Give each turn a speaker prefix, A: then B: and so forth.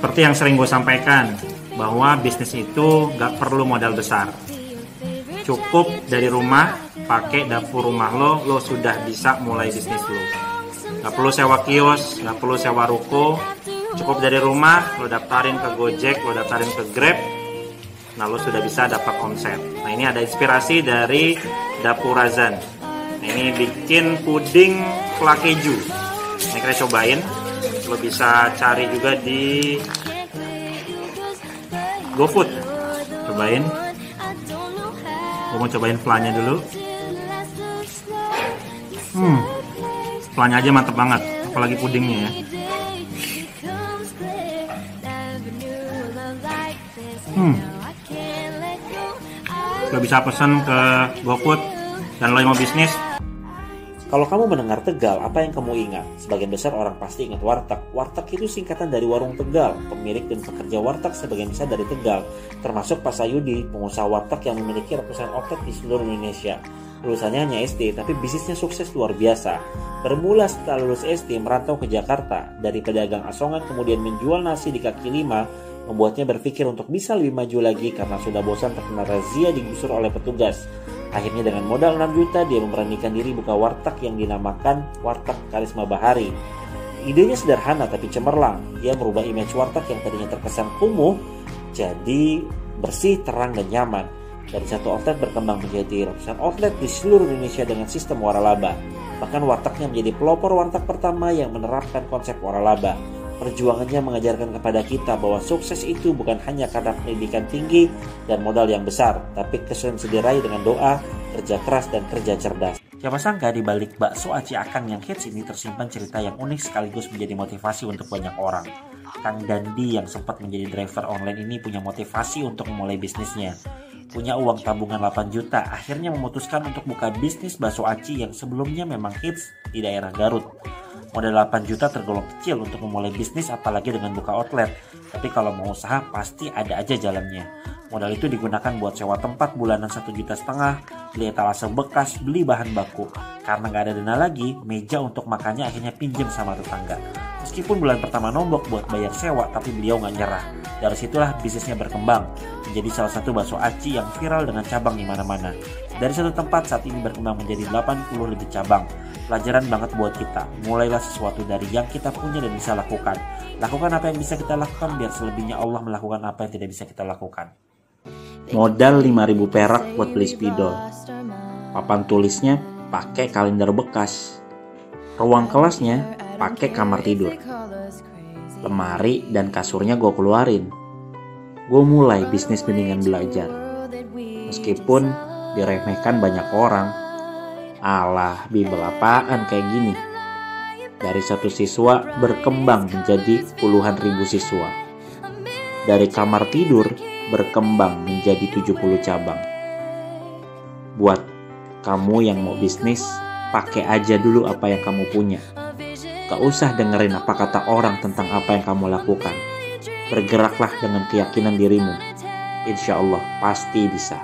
A: Seperti yang sering gue sampaikan, bahwa bisnis itu gak perlu modal besar. Cukup dari rumah, pakai dapur rumah lo sudah bisa mulai bisnis lo. Gak perlu sewa kios, gak perlu sewa ruko. Cukup dari rumah, lo daftarin ke Gojek, lo daftarin ke Grab, nah lo sudah bisa dapat omset. Nah ini ada inspirasi dari Dapur Razan. Nah, ini bikin puding fla keju. Ini kita cobain. Lo bisa cari juga di GoFood. Cobain. Gue mau cobain flanya dulu. Flanya aja mantep banget, apalagi pudingnya ya. Lo bisa pesan ke GoFood dan lo yang mau bisnis.
B: Kalau kamu mendengar Tegal, apa yang kamu ingat? Sebagian besar orang pasti ingat warteg. Warteg itu singkatan dari warung Tegal. Pemilik dan pekerja warteg sebagian besar dari Tegal, termasuk Pak Sayudi, pengusaha warteg yang memiliki ratusan outlet di seluruh Indonesia. Lulusannya hanya SD, tapi bisnisnya sukses luar biasa. Bermula setelah lulus SD, merantau ke Jakarta. Dari pedagang asongan kemudian menjual nasi di kaki lima, membuatnya berpikir untuk bisa lebih maju lagi karena sudah bosan terkena razia digusur oleh petugas. Akhirnya dengan modal 6 juta dia memberanikan diri buka warteg yang dinamakan Warteg Karisma Bahari. Idenya sederhana tapi cemerlang. Dia merubah image warteg yang tadinya terkesan kumuh jadi bersih, terang, dan nyaman. Dari satu outlet berkembang menjadi ratusan outlet di seluruh Indonesia dengan sistem waralaba. Bahkan wartegnya menjadi pelopor warteg pertama yang menerapkan konsep waralaba. Perjuangannya mengajarkan kepada kita bahwa sukses itu bukan hanya karena pendidikan tinggi dan modal yang besar, tapi kesulitan sedirai dengan doa, kerja keras, dan kerja cerdas. Siapa sangka di balik bakso aci akang yang hits ini tersimpan cerita yang unik sekaligus menjadi motivasi untuk banyak orang. Kang Dandi yang sempat menjadi driver online ini punya motivasi untuk memulai bisnisnya. Punya uang tabungan 8 juta, akhirnya memutuskan untuk buka bisnis bakso aci yang sebelumnya memang hits di daerah Garut. Modal 8 juta tergolong kecil untuk memulai bisnis apalagi dengan buka outlet. Tapi kalau mau usaha pasti ada aja jalannya. Modal itu digunakan buat sewa tempat bulanan 1,5 juta, beli etalase bekas, beli bahan baku. Karena gak ada dana lagi, meja untuk makannya akhirnya pinjam sama tetangga. Meskipun bulan pertama nombok buat bayar sewa, tapi beliau gak nyerah. Dari situlah bisnisnya berkembang, menjadi salah satu bakso aci yang viral dengan cabang di mana-mana. Dari satu tempat saat ini berkembang menjadi 80 lebih cabang. Pelajaran banget buat kita. Mulailah sesuatu dari yang kita punya dan bisa lakukan. Lakukan apa yang bisa kita lakukan biar selebihnya Allah melakukan apa yang tidak bisa kita lakukan. Modal 5.000 perak buat beli spidol. Papan tulisnya pakai kalender bekas. Ruang kelasnya pakai kamar tidur. Lemari dan kasurnya gue keluarin. Gue mulai bisnis bimbingan belajar. Meskipun diremehkan banyak orang. Alah, bimbel apaan kayak gini? Dari satu siswa berkembang menjadi puluhan ribu siswa. Dari kamar tidur berkembang menjadi 70 cabang. Buat kamu yang mau bisnis, pakai aja dulu apa yang kamu punya. Gak usah dengerin apa kata orang tentang apa yang kamu lakukan. Bergeraklah dengan keyakinan dirimu. Insya Allah pasti bisa.